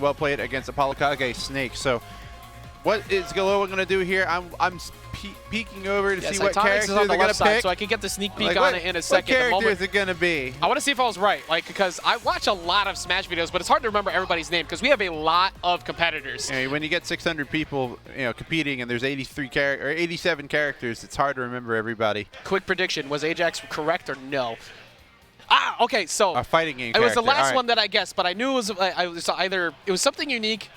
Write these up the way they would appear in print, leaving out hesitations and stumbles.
well played against Apollo Kage Snake. So what is Loe1 going to do here? I'm peeking over to see what character they're going to pick. So I can get the sneak peek on it in a second. What character is it going to be? I want to see if I was right, like, because I watch a lot of Smash videos, but it's hard to remember everybody's name because we have a lot of competitors. Yeah, when you get 600 people, competing and there's 87 characters, it's hard to remember everybody. Quick prediction: was Ajax correct or no? Okay, so a fighting game. It was the last one that I guessed, but I knew it was either it was something unique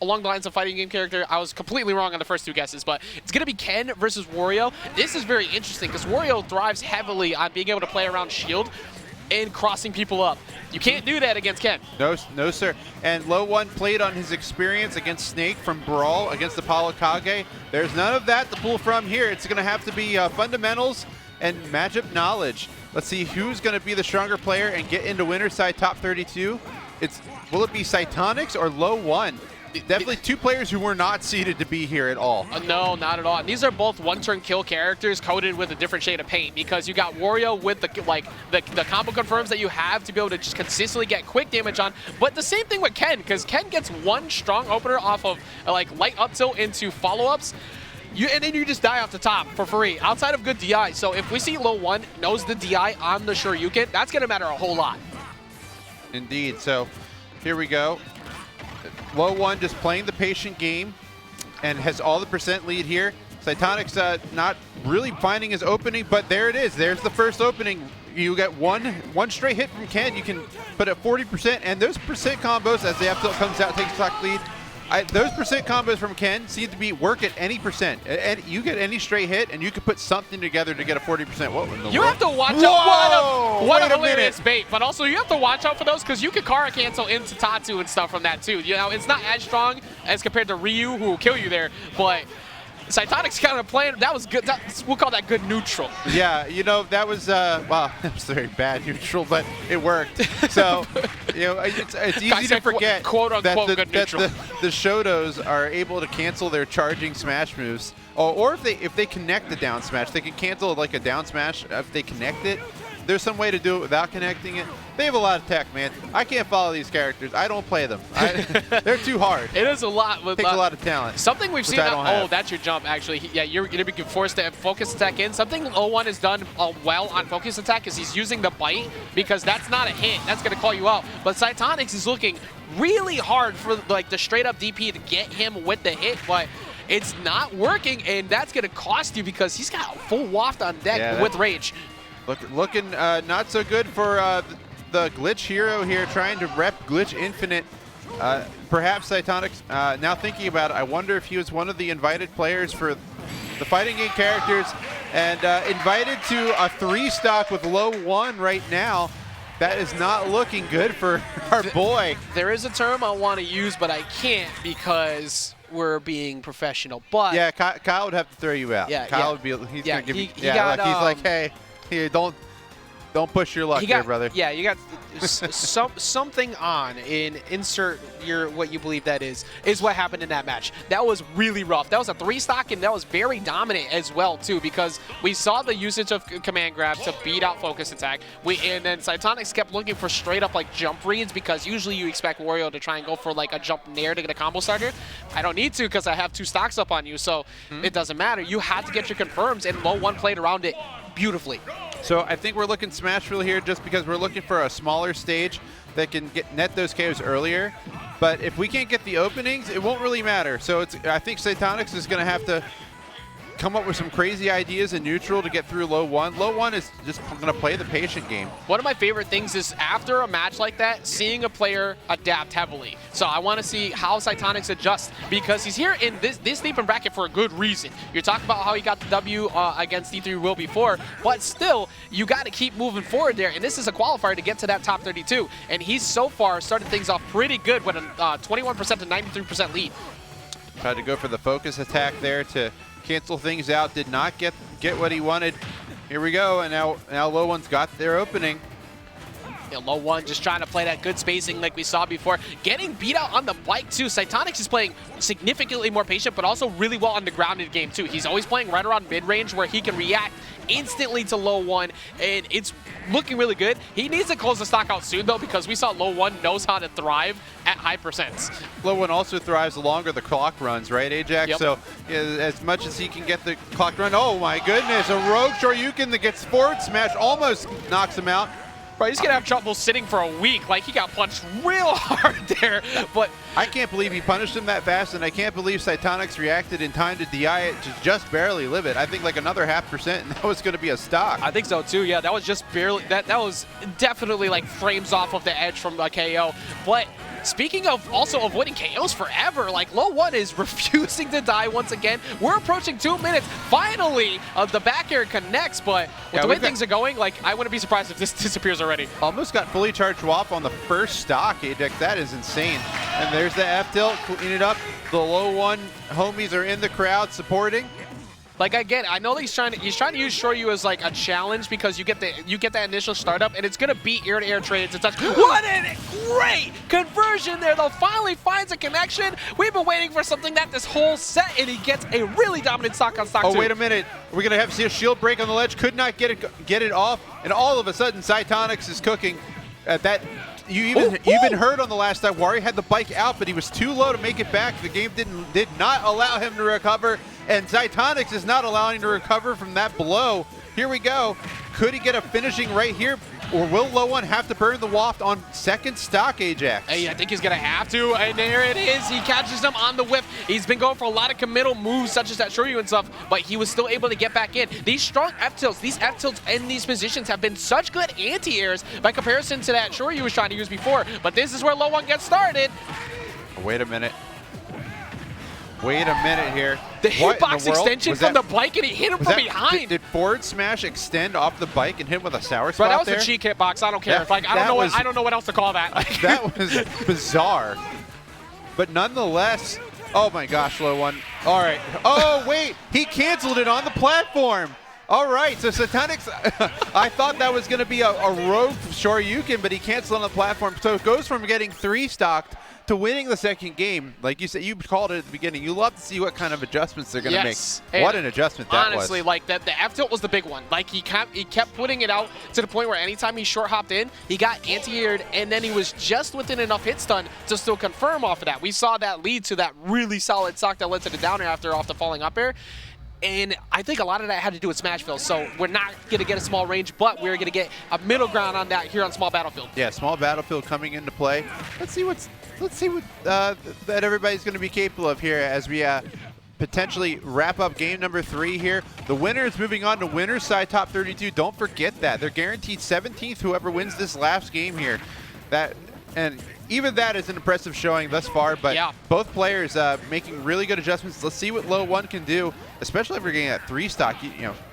along the lines of fighting game character. I was completely wrong on the first two guesses, but it's going to be Ken versus Wario. This is very interesting because Wario thrives heavily on being able to play around shield and crossing people up. You can't do that against Ken. No, sir. And Loe1 played on his experience against Snake from Brawl against Apollo Kage. There's none of that to pull from here. It's going to have to be fundamentals and matchup knowledge. Let's see who's going to be the stronger player and get into winner's side top 32. Will it be Sytonix or Loe1? Definitely two players who were not seeded to be here at all. No, not at all. And these are both one-turn kill characters coated with a different shade of paint because you got Wario with the combo confirms that you have to be able to just consistently get quick damage on. But the same thing with Ken, because Ken gets one strong opener off of light up tilt into follow-ups. And then you just die off the top for free, outside of good DI. So if we see Loe1 knows the DI on the Shoryuken, that's going to matter a whole lot. Indeed. So here we go. Loe1 just playing the patient game and has all the percent lead here. Sytonix not really finding his opening, but there it is. There's the first opening. You get one straight hit from Ken. You can put at 40%, and those percent combos as the up tilt comes out, takes stock lead. Those percent combos from Ken seem to be work at any percent. And you get any straight hit, and you can put something together to get a 40%. What in the world? You have to watch out. What a hilarious bait. But also, you have to watch out for those because you can Kara cancel into Tatsu and stuff from that too. It's not as strong as compared to Ryu, who will kill you there. But Sytonix kind of playing. That was good. We'll call that good neutral. Yeah, that was wow, that was very bad neutral, but it worked. So it's easy to forget quote unquote that good neutral. The Shotos are able to cancel their charging smash moves, or if they connect the down smash, they can cancel like a down smash if they connect it. There's some way to do it without connecting it. They have a lot of tech, man. I can't follow these characters. I don't play them. They're too hard. It is a lot. It takes a lot of talent. Something we've seen. Oh, that's your jump, actually. Yeah, you're going to be forced to focus attack in. Something Loe1 has done well on focus attack is he's using the bite because that's not a hit. That's going to call you out. But Sytonix is looking really hard for the straight up DP to get him with the hit, but it's not working, and that's going to cost you because he's got a full waft on deck with Rage. Looking not so good for the Glitch hero here, trying to rep Glitch Infinite. Perhaps Sytonix, now thinking about it, I wonder if he was one of the invited players for the fighting game characters and invited to a 3-stock with Loe1 right now. That is not looking good for our boy. There is a term I want to use, but I can't because we're being professional. But yeah, Kyle would have to throw you out. Yeah, Kyle would be. He's gonna give you. He's like, hey. Here, don't push your luck here, brother. Yeah, you got something on in insert what you believe that is what happened in that match. That was really rough. That was a 3-stock, and that was very dominant as well too, because we saw the usage of command grab to beat out focus attack. And then Sytonix kept looking for straight up jump reads because usually you expect Wario to try and go for a jump nair to get a combo starter. I don't need to because I have 2 stocks up on you, so it doesn't matter. You had to get your confirms, and Loe1 played around it beautifully. So I think we're looking Smashville here just because we're looking for a smaller stage that can net those KOs earlier. But if we can't get the openings, it won't really matter. So I think Sytonix is going to have to come up with some crazy ideas in neutral to get through Loe1. Loe1 is just going to play the patient game. One of my favorite things is after a match like that, seeing a player adapt heavily. So I want to see how Sytonix adjusts because he's here in this deep in bracket for a good reason. You're talking about how he got the W against D3 Will before, but still, you got to keep moving forward there. And this is a qualifier to get to that top 32. And he's so far started things off pretty good with a 21% to 93% lead. Tried to go for the focus attack there to cancel things out, did not get what he wanted. Here we go, and now Loe1's got their opening. You know, Loe1 just trying to play that good spacing like we saw before. Getting beat out on the bike too. Sytonix is playing significantly more patient, but also really well on the grounded game too. He's always playing right around mid-range where he can react instantly to Loe1, and it's looking really good. He needs to close the stock out soon though, because we saw Loe1 knows how to thrive at high percents. Loe1 also thrives the longer the clock runs, right, Ajax? Yep. So yeah, as much as he can get the clock run, oh my goodness, a rogue Shoryuken that gets forward smash almost knocks him out. Bro, he's gonna have trouble sitting for a week. Like, he got punched real hard there. But I can't believe he punished him that fast, and I can't believe Sytonix reacted in time to DI it to just barely live it. I think like another 0.5%, and that was going to be a stock. I think so too. Yeah, that was just barely. That was definitely like frames off of the edge from a KO. But speaking of also avoiding KOs forever, like Loe1 is refusing to die once again. We're approaching 2 minutes. Finally, the back air connects, but with the way things are going, like, I wouldn't be surprised if this disappears already. Almost got fully charged WAP on the first stock, Ajax. That is insane. And there's the F tilt, clean it up. The Loe1 homies are in the crowd supporting. Like, again, I know that he's trying to use Shoryu as like a challenge, because you get that initial startup, and it's gonna beat air-to-air trades and such. What a great conversion there, though. Finally finds a connection. We've been waiting for something that this whole set, and he gets a really dominant stock on stock. Oh, wait a minute. We're gonna have to see a shield break on the ledge. Could not get it off, and all of a sudden Sytonix is cooking at that. You even heard on the last time, Wario had the bike out, but he was too low to make it back. The game did not allow him to recover, and Sytonix is not allowing him to recover from that blow. Here we go. Could he get a finishing right here, or will Loe1 have to burn the waft on second stock, Ajax? Hey, I think he's gonna have to, and there it is. He catches him on the whiff. He's been going for a lot of committal moves, such as that Shoryu and stuff, but he was still able to get back in. These strong F-tilts, these F-tilts in these positions have been such good anti-airs by comparison to that Shoryu was trying to use before, but this is where Loe1 gets started. Wait a minute. Wait a minute here. The hitbox extension from the bike, and he hit him from behind. Did forward smash extend off the bike and hit him with a sour spot? Bro, that was there? a cheek hitbox. I don't care. I don't know what else to call that. That was bizarre. But nonetheless, oh my gosh, Loe1. All right. Oh wait, he canceled it on the platform. All right, so Sytonix, I thought that was going to be a rogue Shoryuken, but he canceled on the platform. So it goes from getting 3-stocked to winning the second game. Like you said, you called it at the beginning. You love to see what kind of adjustments they're going to make. And what an adjustment that was. Honestly, like the F-tilt was the big one. Like he kept putting it out to the point where anytime he short hopped in, he got anti-aired, and then he was just within enough hit stun to still confirm off of that. We saw that lead to that really solid stock that led to the down air after off the falling up air. And I think a lot of that had to do with Smash Fill. So we're not going to get a small range, but we're going to get a middle ground on that here on Small Battlefield. Yeah, Small Battlefield coming into play. Let's see what that everybody's going to be capable of here as we potentially wrap up game number 3 here. The winner is moving on to winner's side top 32. Don't forget that. They're guaranteed 17th, whoever wins this last game here. And even that is an impressive showing thus far, but yeah, both players making really good adjustments. Let's see what Loe1 can do, especially if we're getting that 3-stock. You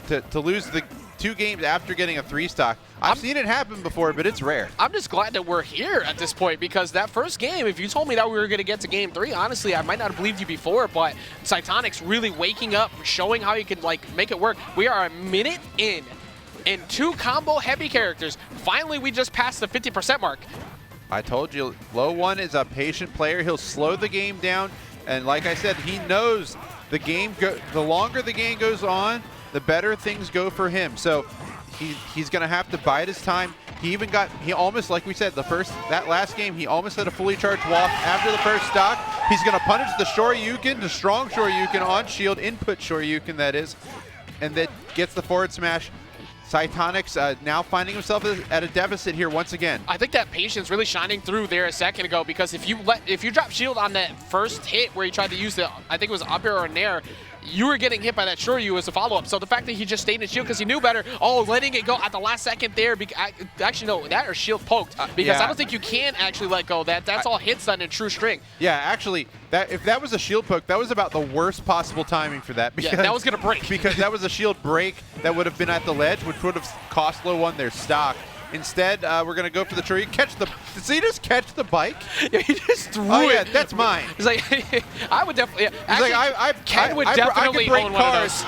know, to lose the 2 games after getting a 3-stock. I've seen it happen before, but it's rare. I'm just glad that we're here at this point, because that first game, if you told me that we were going to get to game 3, honestly, I might not have believed you before, but Sytonix really waking up, showing how you can like make it work. We are a minute in, and 2 combo heavy characters. Finally, we just passed the 50% mark. I told you, Loe1 is a patient player. He'll slow the game down, and like I said, he knows the game. The longer the game goes on, the better things go for him. So he's going to have to bide his time. He almost, like we said, that last game, he almost had a fully charged wall after the first stock. He's going to punish the Shoryuken, the strong Shoryuken on shield, input Shoryuken that is, and then gets the forward smash. Sytonix now finding himself at a deficit here once again. I think that patience really shining through there a second ago, because if you drop shield on that first hit where he tried to use I think it was up air or nair, you were getting hit by that Shoryu as a follow-up. So the fact that he just stayed in shield because he knew better, letting it go at the last second there, actually no, that or shield poked, because I don't think you can actually let go. That's all hits done in true string. Yeah, actually, if that was a shield poke, that was about the worst possible timing for that. Because, that was going to break. Because that was a shield break that would have been at the ledge, which would have cost Loe1 their stock. Instead, we're going to go for the tree. Did he just catch the bike? Yeah, he just threw it. Oh, yeah, that's mine. He's like, I would definitely. Yeah. Actually, Ken would definitely own one of those.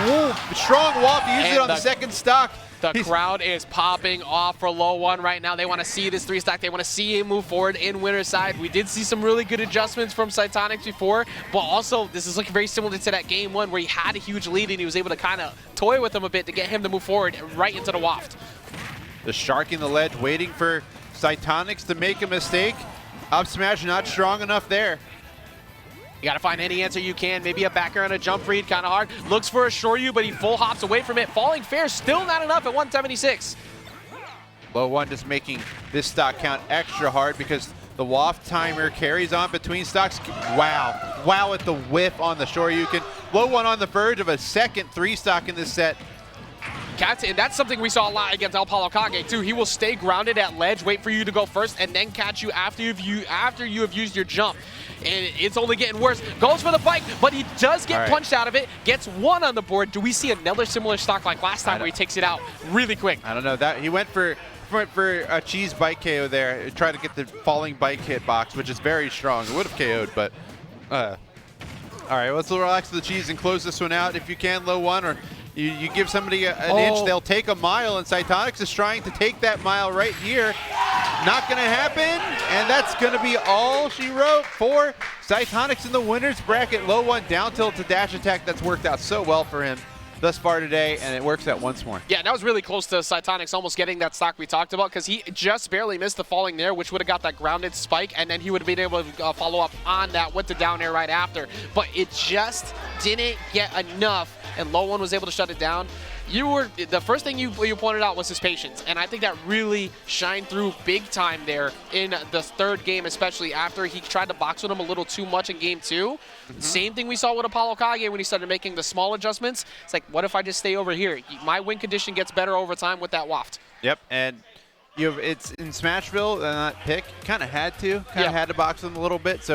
Ooh, strong walk. He used it on the second stock. The crowd is popping off for Loe1 right now. They want to see this 3-stock. They want to see him move forward in winner's side. We did see some really good adjustments from Sytonix before, but also this is looking very similar to that game 1 where he had a huge lead and he was able to kind of toy with him a bit to get him to move forward right into the waft. The sharking the ledge, waiting for Sytonix to make a mistake. Up smash not strong enough there. You got to find any answer you can. Maybe a backer on a jump read, kind of hard. Looks for a Shoryu, but he full hops away from it. Falling fair, still not enough at 176. Loe1 just making this stock count extra hard because the waft timer carries on between stocks. Wow. Wow at the whiff on the Shoryuken. Loe1 on the verge of a second 3-stock in this set. And that's something we saw a lot against Apollo Kage too. He will stay grounded at ledge, wait for you to go first, and then catch you after you have used your jump. And it's only getting worse. Goes for the bike, but he does get punched out of it. Gets 1 on the board. Do we see another similar stock like last time where he takes it out really quick? I don't know. That he went for a cheese bike KO there. Tried to get the falling bike hitbox, which is very strong. It would have KO'd, but all right, let's relax the cheese and close this one out if you can, Loe1, or you give somebody an inch, they'll take a mile, and Sytonix is trying to take that mile right here. Not going to happen, and that's going to be all she wrote for Sytonix in the winner's bracket. Loe1 down tilt to dash attack. That's worked out so well for him thus far today, and it works out once more. Yeah, that was really close to Sytonix almost getting that stock we talked about because he just barely missed the falling there, which would have got that grounded spike, and then he would have been able to follow up on that with the down air right after. But it just didn't get enough, and Loe1 was able to shut it down. The first thing you pointed out was his patience, and I think that really shined through big time there in the 3rd game, especially after he tried to box with him a little too much in game 2. Same thing we saw with Apollo Kage when he started making the small adjustments. It's like, what if I just stay over here? My win condition gets better over time with that waft. Yep, and it's in Smashville, that pick, kind of had to box him a little bit. So